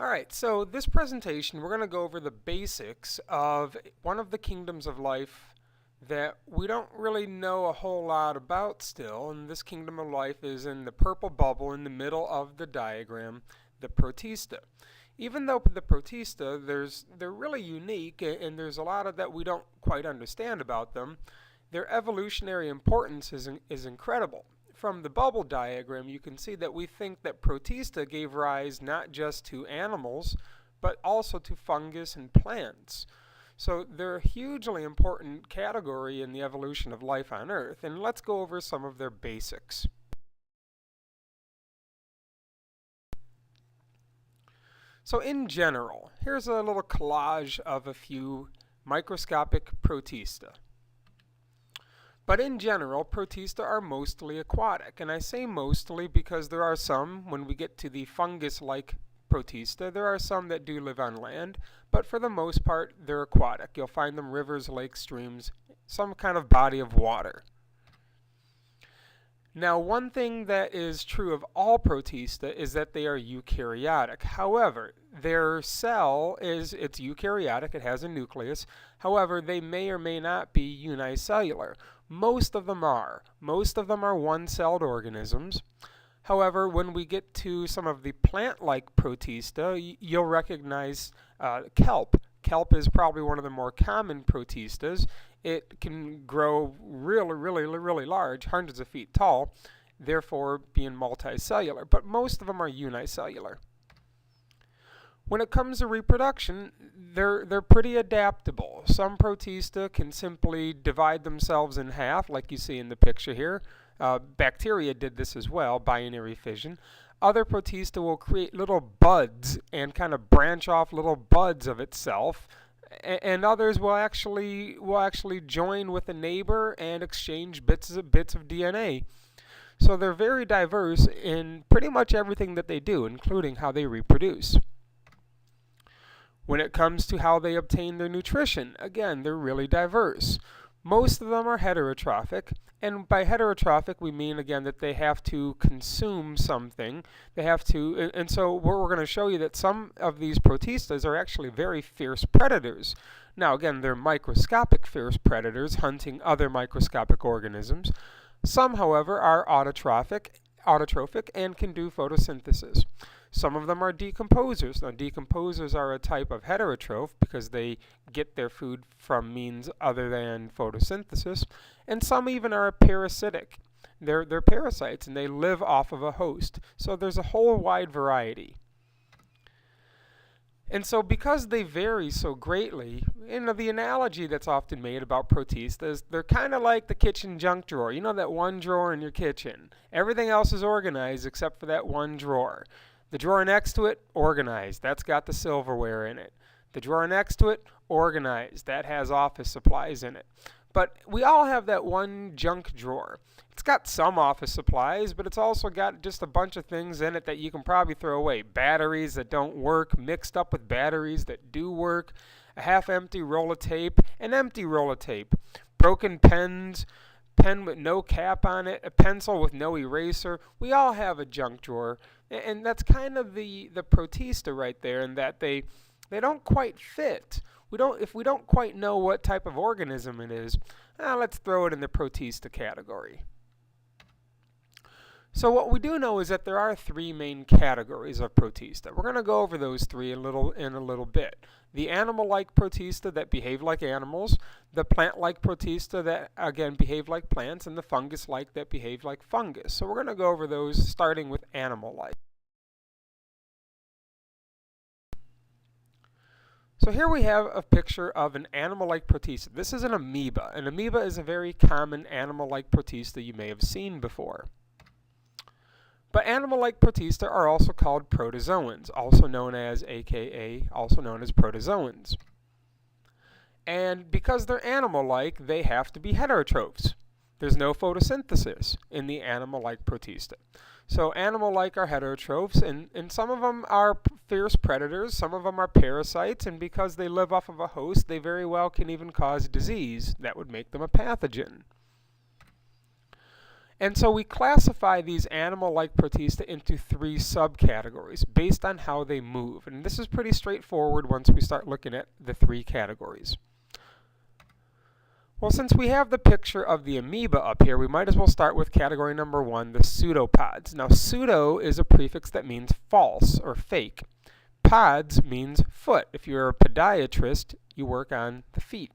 Alright, so this presentation we're going to go over the basics of one of the kingdoms of life that we don't really know a whole lot about still, and this kingdom of life is in the purple bubble in the middle of the diagram, the Protista. Even though the Protista, they're really unique and there's a lot of that we don't quite understand about them, their evolutionary importance is incredible. From the bubble diagram, you can see that we think that Protista gave rise not just to animals, but also to fungus and plants. So they're a hugely important category in the evolution of life on Earth, and let's go over some of their basics. So in general, here's a little collage of a few microscopic Protista. But in general, Protista are mostly aquatic, and I say mostly because there are some, when we get to the fungus-like Protista, there are some that do live on land, but for the most part, they're aquatic. You'll find them rivers, lakes, streams, some kind of body of water. Now, one thing that is true of all Protista is that they are eukaryotic. However, their cell it's eukaryotic, it has a nucleus. However, they may or may not be unicellular. Most of them are. Most of them are one-celled organisms. However, when we get to some of the plant-like Protista, you'll recognize kelp. Kelp is probably one of the more common Protistas. It can grow really large, hundreds of feet tall, therefore being multicellular. But most of them are unicellular. When it comes to reproduction, they're pretty adaptable. Some Protista can simply divide themselves in half, like you see in the picture here. Bacteria did this as well, binary fission. Other Protista will create little buds and kind of branch off little buds of itself, and others will actually join with a neighbor and exchange bits of DNA. So they're very diverse in pretty much everything that they do, including how they reproduce. When it comes to how they obtain their nutrition, again, they're really diverse. Most of them are heterotrophic, and by heterotrophic we mean again that they have to consume something. They have to, and so we're going to show you that some of these Protistas are actually very fierce predators. Now again, they're microscopic fierce predators hunting other microscopic organisms. Some, however, are autotrophic and can do photosynthesis. Some of them are decomposers. Now, decomposers are a type of heterotroph because they get their food from means other than photosynthesis. And some even are parasitic. They're parasites and they live off of a host. So there's a whole wide variety. And so because they vary so greatly, the analogy that's often made about Protista is they're kind of like the kitchen junk drawer. You know that one drawer in your kitchen. Everything else is organized except for that one drawer. The drawer next to it, organized. That's got the silverware in it. The drawer next to it, organized. That has office supplies in it. But we all have that one junk drawer. It's got some office supplies, but it's also got just a bunch of things in it that you can probably throw away. Batteries that don't work, mixed up with batteries that do work, a half-empty roll of tape, an empty roll of tape, broken pens, pen with no cap on it, a pencil with no eraser. We all have a junk drawer, and that's kind of the Protista right there, in that they don't quite fit. If we don't quite know what type of organism it is, let's throw it in the Protista category. So what we do know is that there are three main categories of Protista. We're going to go over those three in a little bit. The animal-like Protista that behave like animals, the plant-like Protista that, again, behave like plants, and the fungus-like that behave like fungus. So we're going to go over those starting with animal-like. So here we have a picture of an animal-like Protista. This is an amoeba. An amoeba is a very common animal-like Protista you may have seen before. But animal-like Protista are also called protozoans, also known as protozoans. And because they're animal-like, they have to be heterotrophs. There's no photosynthesis in the animal-like Protista. So animal-like are heterotrophs, and some of them are fierce predators, some of them are parasites, and because they live off of a host, they very well can even cause disease that would make them a pathogen. And so we classify these animal-like protista into three subcategories based on how they move. And this is pretty straightforward once we start looking at the three categories. Well, since we have the picture of the amoeba up here, we might as well start with category number 1, the pseudopods. Now, pseudo is a prefix that means false or fake. Pods means foot. If you're a podiatrist, you work on the feet.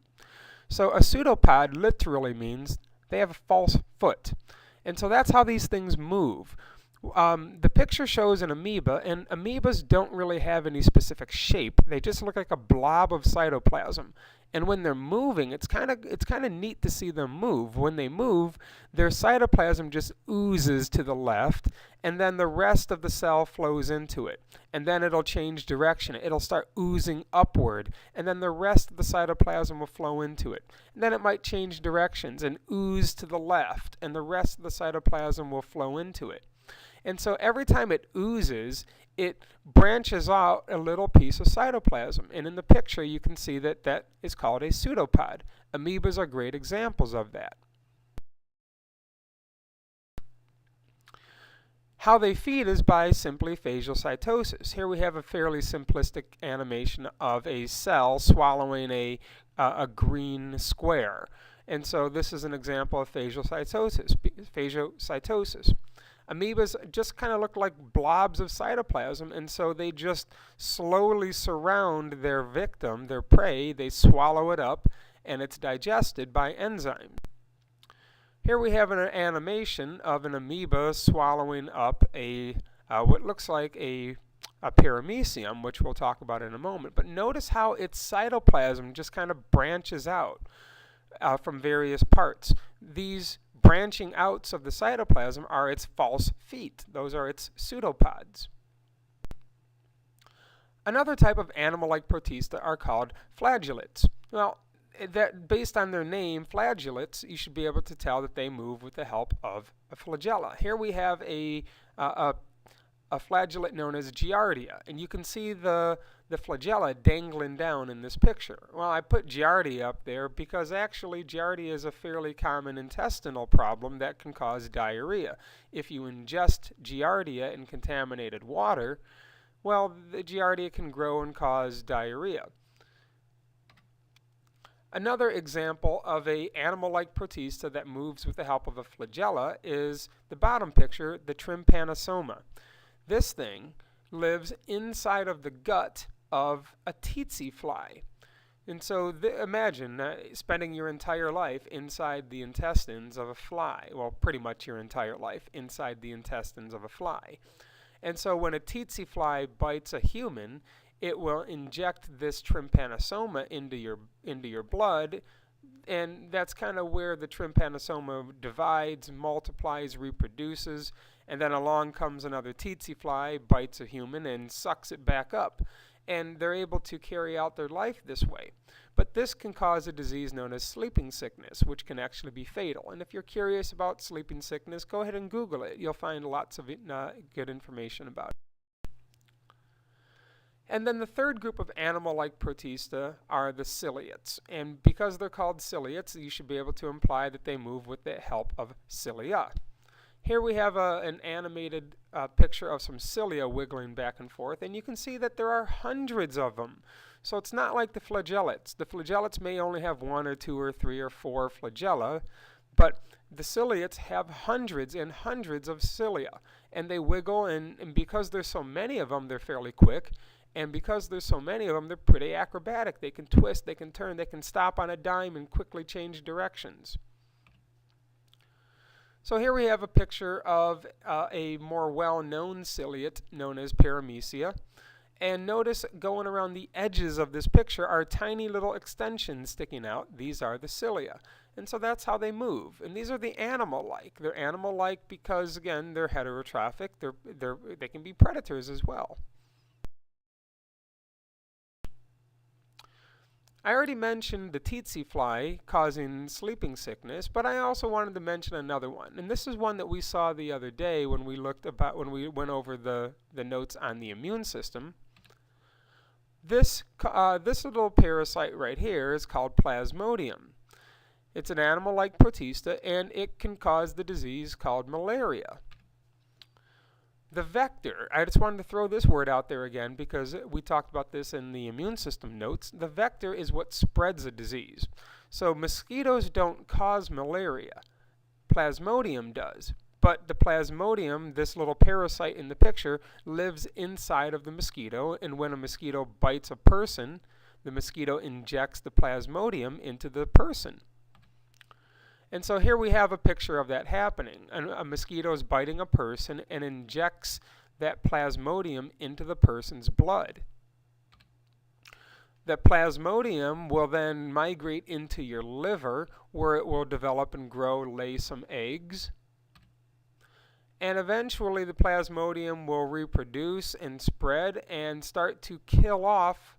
So a pseudopod literally means they have a false foot. And so that's how these things move. The picture shows an amoeba, and amoebas don't really have any specific shape. They just look like a blob of cytoplasm. And when they're moving, it's kind of neat to see them move. When they move, their cytoplasm just oozes to the left, and then the rest of the cell flows into it. And then it'll change direction. It'll start oozing upward, and then the rest of the cytoplasm will flow into it. And then it might change directions and ooze to the left, and the rest of the cytoplasm will flow into it. And so every time it oozes, it branches out a little piece of cytoplasm. And in the picture, you can see that that is called a pseudopod. Amoebas are great examples of that. How they feed is by simply phagocytosis. Here we have a fairly simplistic animation of a cell swallowing a green square. And so this is an example of phagocytosis. Amoebas just kind of look like blobs of cytoplasm, and so they just slowly surround their victim, their prey. They swallow it up, and it's digested by enzymes. Here we have an animation of an amoeba swallowing up what looks like a paramecium, which we'll talk about in a moment. But notice how its cytoplasm just kind of branches out from various parts. These branching outs of the cytoplasm are its false feet. Those are its pseudopods. Another type of animal-like protista are called flagellates. Well, based on their name, flagellates, you should be able to tell that they move with the help of a flagella. Here we have a flagellate known as Giardia, and you can see the flagella dangling down in this picture. Well, I put Giardia up there because actually Giardia is a fairly common intestinal problem that can cause diarrhea. If you ingest Giardia in contaminated water, well, the Giardia can grow and cause diarrhea. Another example of an animal-like protista that moves with the help of a flagella is the bottom picture, the Trympanosoma. This thing lives inside of the gut of a tsetse fly. And so imagine spending your entire life inside the intestines of a fly. Well, pretty much your entire life inside the intestines of a fly. And so when a tsetse fly bites a human, it will inject this Trympanosoma into your blood, and that's kind of where the Trympanosoma divides, multiplies, reproduces, and then along comes another tsetse fly, bites a human, and sucks it back up. And they're able to carry out their life this way. But this can cause a disease known as sleeping sickness, which can actually be fatal. And if you're curious about sleeping sickness, go ahead and Google it. You'll find lots of good information about it. And then the third group of animal-like protista are the ciliates. And because they're called ciliates, you should be able to imply that they move with the help of cilia. Here we have an animated picture of some cilia wiggling back and forth, and you can see that there are hundreds of them. So it's not like the flagellates. The flagellates may only have 1 or 2 or 3 or 4 flagella, but the ciliates have hundreds and hundreds of cilia, and they wiggle, and because there's so many of them, they're fairly quick. And because there's so many of them, they're pretty acrobatic. They can twist, they can turn, they can stop on a dime and quickly change directions. So here we have a picture of a more well-known ciliate known as Paramecia. And notice going around the edges of this picture are tiny little extensions sticking out. These are the cilia. And so that's how they move. And these are the animal-like. They're animal-like because, again, they're heterotrophic. They can be predators as well. I already mentioned the tsetse fly causing sleeping sickness, but I also wanted to mention another one. And this is one that we saw the other day when we went over the notes on the immune system. This little parasite right here is called Plasmodium. It's an animal like Protista, and it can cause the disease called malaria. The vector, I just wanted to throw this word out there again because we talked about this in the immune system notes. The vector is what spreads a disease. So mosquitoes don't cause malaria. Plasmodium does. But the Plasmodium, this little parasite in the picture, lives inside of the mosquito, and when a mosquito bites a person, the mosquito injects the Plasmodium into the person. And so here we have a picture of that happening. A mosquito is biting a person and injects that Plasmodium into the person's blood. The Plasmodium will then migrate into your liver, where it will develop and grow, lay some eggs. And eventually the Plasmodium will reproduce and spread and start to kill off,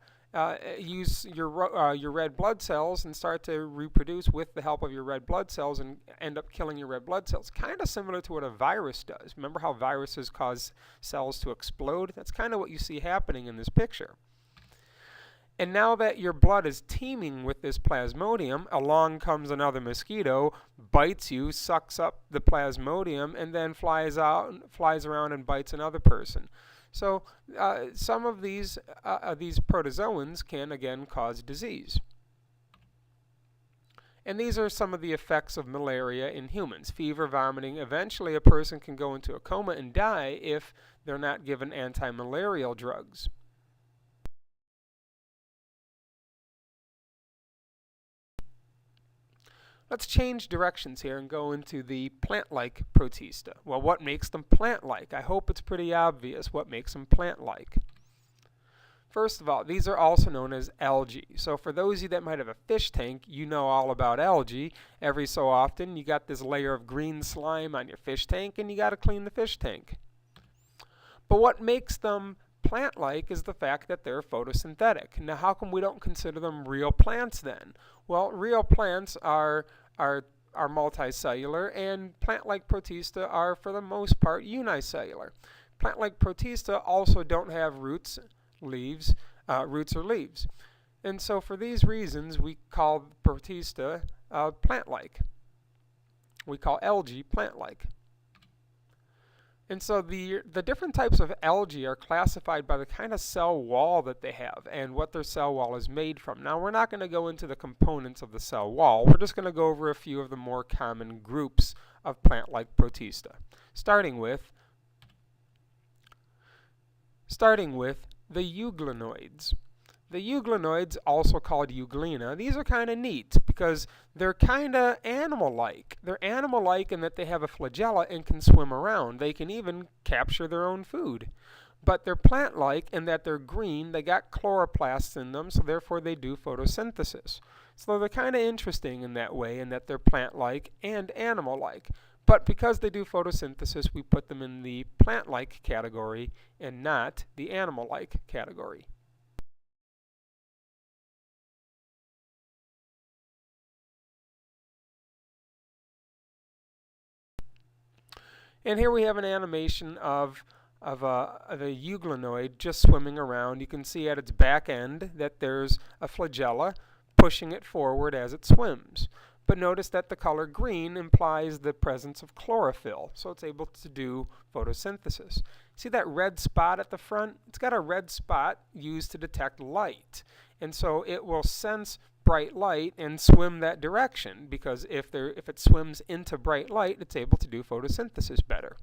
use your red blood cells and start to reproduce with the help of your red blood cells and end up killing your red blood cells. Kind of similar to what a virus does. Remember how viruses cause cells to explode? That's kind of what you see happening in this picture. And now that your blood is teeming with this Plasmodium, along comes another mosquito, bites you, sucks up the Plasmodium, and then flies around and bites another person. So some of these protozoans can again cause disease. And these are some of the effects of malaria in humans. Fever, vomiting. Eventually a person can go into a coma and die if they're not given anti-malarial drugs. Let's change directions here and go into the plant-like Protista. Well, what makes them plant-like? I hope it's pretty obvious what makes them plant-like. First of all, these are also known as algae. So for those of you that might have a fish tank, you know all about algae. Every so often, you got this layer of green slime on your fish tank, and you got to clean the fish tank. But what makes them plant-like is the fact that they're photosynthetic. Now, how come we don't consider them real plants then? Well, real plants are multicellular, and plant-like Protista are, for the most part, unicellular. Plant-like Protista also don't have roots or leaves. And so for these reasons, we call Protista plant-like. We call algae plant-like. And so the different types of algae are classified by the kind of cell wall that they have and what their cell wall is made from. Now, we're not going to go into the components of the cell wall. We're just going to go over a few of the more common groups of plant-like Protista, starting with the euglenoids. The euglenoids, also called euglena, these are kind of neat because they're kind of animal-like. They're animal-like in that they have a flagella and can swim around. They can even capture their own food. But they're plant-like in that they're green, they got chloroplasts in them, so therefore they do photosynthesis. So they're kind of interesting in that way, in that they're plant-like and animal-like. But because they do photosynthesis, we put them in the plant-like category and not the animal-like category. And here we have an animation of a euglenoid just swimming around. You can see at its back end that there's a flagella pushing it forward as it swims. But notice that the color green implies the presence of chlorophyll, so it's able to do photosynthesis. See that red spot at the front? It's got a red spot used to detect light. And so it will sense bright light and swim that direction, because if it swims into bright light, it's able to do photosynthesis better.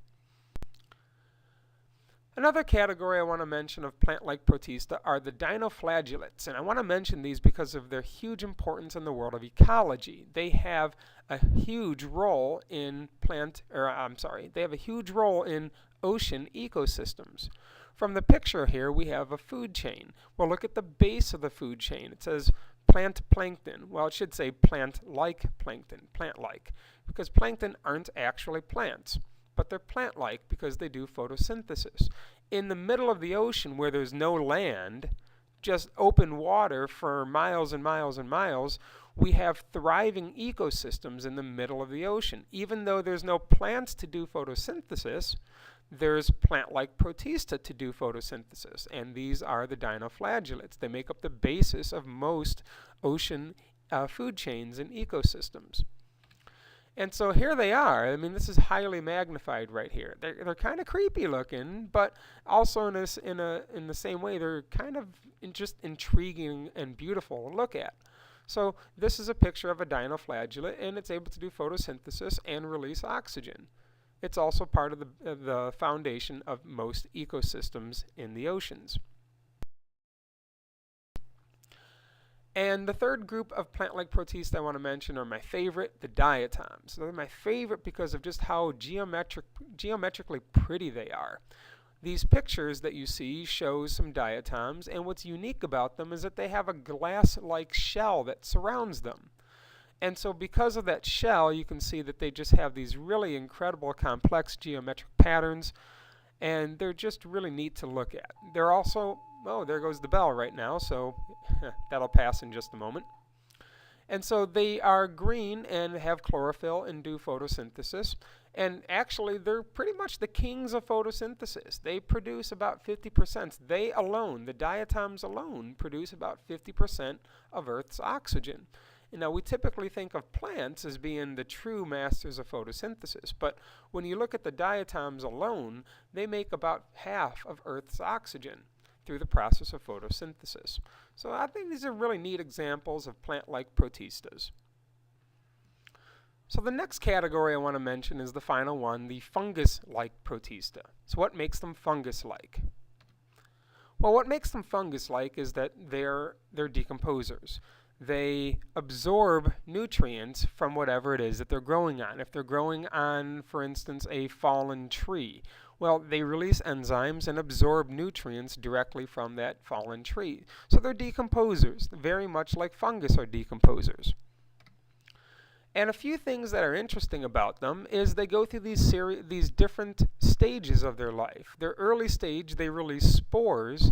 Another category I want to mention of plant-like Protista are the dinoflagellates, and I want to mention these because of their huge importance in the world of ecology. They have a huge role in they have a huge role in ocean ecosystems. From the picture here, we have a food chain. Well, look at the base of the food chain. It says plant plankton. Well, it should say plant-like plankton, plant-like, because plankton aren't actually plants, but they're plant-like because they do photosynthesis. In the middle of the ocean, where there's no land, just open water for miles and miles and miles, we have thriving ecosystems in the middle of the ocean. Even though there's no plants to do photosynthesis, there's plant-like Protista to do photosynthesis, and these are the dinoflagellates. They make up the basis of most ocean food chains and ecosystems. And so here they are. I mean, this is highly magnified right here. They're kind of creepy looking, but also in the same way, they're kind of just intriguing and beautiful to look at. So this is a picture of a dinoflagellate, and it's able to do photosynthesis and release oxygen. It's also part of the foundation of most ecosystems in the oceans. And the third group of plant-like protists I want to mention are my favorite, the diatoms. They're my favorite because of just how geometrically pretty they are. These pictures that you see show some diatoms, and what's unique about them is that they have a glass-like shell that surrounds them. And so because of that shell, you can see that they just have these really incredible complex geometric patterns, and they're just really neat to look at. They're also, oh, there goes the bell right now, so that'll pass in just a moment. And so they are green and have chlorophyll and do photosynthesis. And actually, they're pretty much the kings of photosynthesis. They produce about 50%. They alone, the diatoms alone, produce about 50% of Earth's oxygen. And now, we typically think of plants as being the true masters of photosynthesis. But when you look at the diatoms alone, they make about half of Earth's oxygen through the process of photosynthesis. So I think these are really neat examples of plant-like protistas. So the next category I want to mention is the final one, the fungus-like protista. So what makes them fungus-like? Well, what makes them fungus-like is that they're decomposers. They absorb nutrients from whatever it is that they're growing on. If they're growing on, for instance, a fallen tree, well, they release enzymes and absorb nutrients directly from that fallen tree. So they're decomposers, very much like fungus are decomposers. And a few things that are interesting about them is they go through these different stages of their life. Their early stage, they release spores.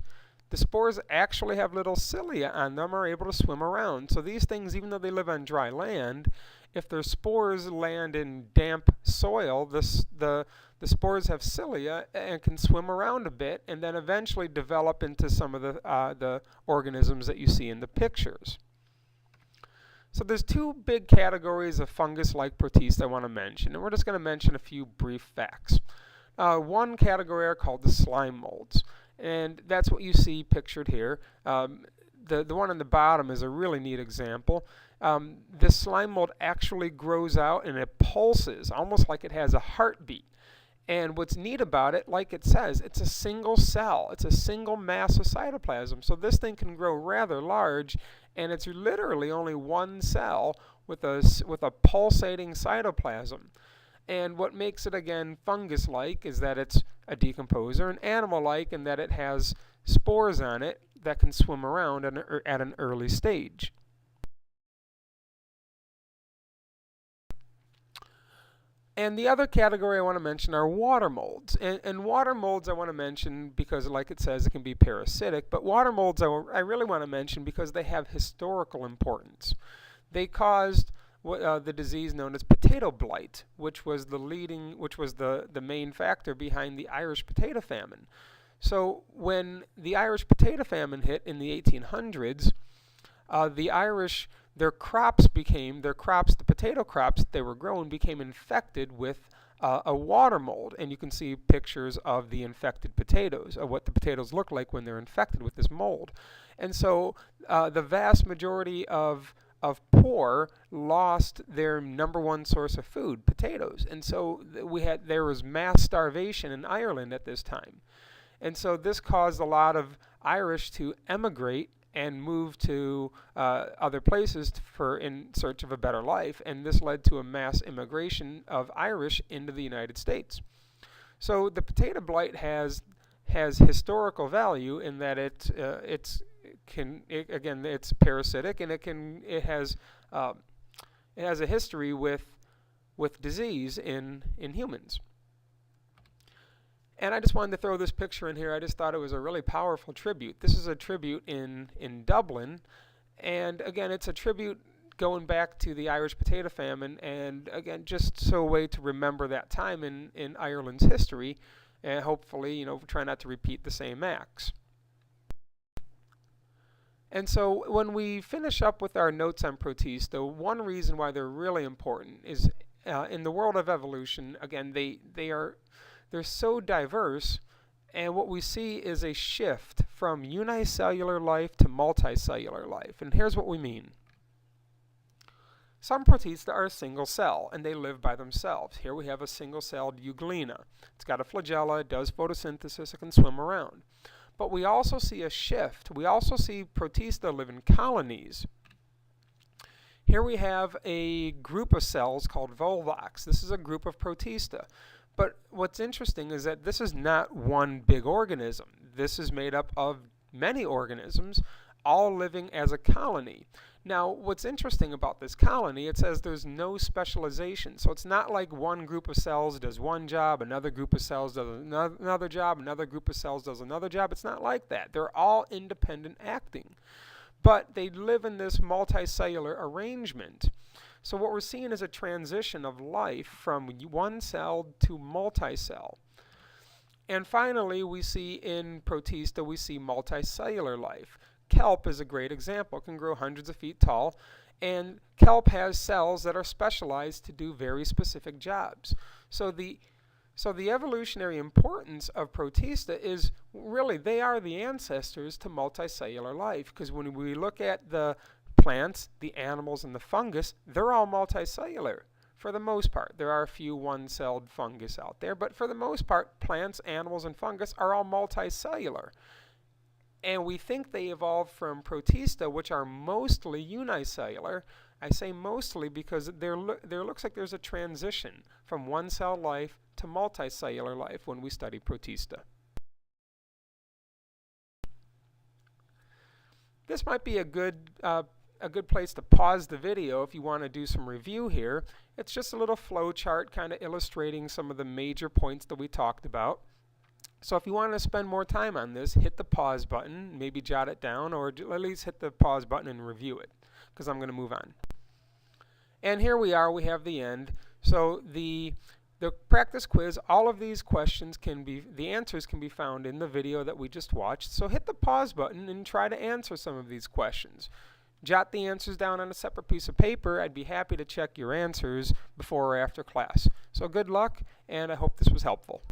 The spores actually have little cilia on them, are able to swim around. So these things, even though they live on dry land, if their spores land in damp soil, the spores have cilia and can swim around a bit, and then eventually develop into some of the organisms that you see in the pictures. So there's two big categories of fungus-like protists I want to mention, and we're just going to mention a few brief facts. One category are called the slime molds, and that's what you see pictured here. The one on the bottom is a really neat example. This slime mold actually grows out and it pulses, almost like it has a heartbeat. And what's neat about it, like it says, it's a single cell. It's a single mass of cytoplasm. So this thing can grow rather large, and it's literally only one cell with a pulsating cytoplasm. And what makes it, again, fungus-like is that it's a decomposer, and animal-like in that it has spores on it that can swim around at an early stage. And the other category I want to mention are water molds. And water molds I want to mention because, like it says, it can be parasitic. But water molds I really want to mention because they have historical importance. They caused the disease known as potato blight, which was the main factor behind the Irish potato famine. So when the Irish potato famine hit in the 1800s, the Irish, the potato crops that they were growing became infected with a water mold. And you can see pictures of the infected potatoes, of what the potatoes look like when they're infected with this mold. And so the vast majority of poor lost their number one source of food, potatoes. And so there was mass starvation in Ireland at this time. And so this caused a lot of Irish to emigrate and move to other places in search of a better life, and this led to a mass immigration of Irish into the United States. So the potato blight has historical value in that it's parasitic, and it has a history with disease in humans. And I just wanted to throw this picture in here. I just thought it was a really powerful tribute. This is a tribute in Dublin. And again, it's a tribute going back to the Irish potato famine. And again, just so a way to remember that time in Ireland's history. And hopefully, try not to repeat the same acts. And so when we finish up with our notes on Protista, one reason why they're really important is in the world of evolution, again, they're so diverse, and what we see is a shift from unicellular life to multicellular life. And here's what we mean. Some Protista are a single cell, and they live by themselves. Here we have a single-celled Euglena. It's got a flagella, it does photosynthesis, it can swim around. But we also see a shift. We also see Protista live in colonies. Here we have a group of cells called Volvox. This is a group of Protista. But what's interesting is that this is not one big organism. This is made up of many organisms, all living as a colony. Now, what's interesting about this colony, it says there's no specialization. So it's not like one group of cells does one job, another group of cells does another job, another group of cells does another job. It's not like that. They're all independent acting. But they live in this multicellular arrangement. So what we're seeing is a transition of life from one cell to multicell. And finally, we see in Protista, we see multicellular life. Kelp is a great example. It can grow hundreds of feet tall, and kelp has cells that are specialized to do very specific jobs. So the evolutionary importance of Protista is really they are the ancestors to multicellular life, because when we look at the plants, the animals, and the fungus, they're all multicellular for the most part. There are a few one-celled fungus out there, but for the most part, plants, animals, and fungus are all multicellular. And we think they evolved from Protista, which are mostly unicellular. I say mostly because there looks like there's a transition from one-cell life to multicellular life when we study Protista. This might be a good place to pause the video if you want to do some review here. It's just a little flow chart kind of illustrating some of the major points that we talked about. So if you want to spend more time on this, hit the pause button, maybe jot it down, or at least hit the pause button and review it, because I'm going to move on. And here we are, we have the end. So the practice quiz, all of these questions the answers can be found in the video that we just watched. So hit the pause button and try to answer some of these questions. Jot the answers down on a separate piece of paper. I'd be happy to check your answers before or after class. So good luck, and I hope this was helpful.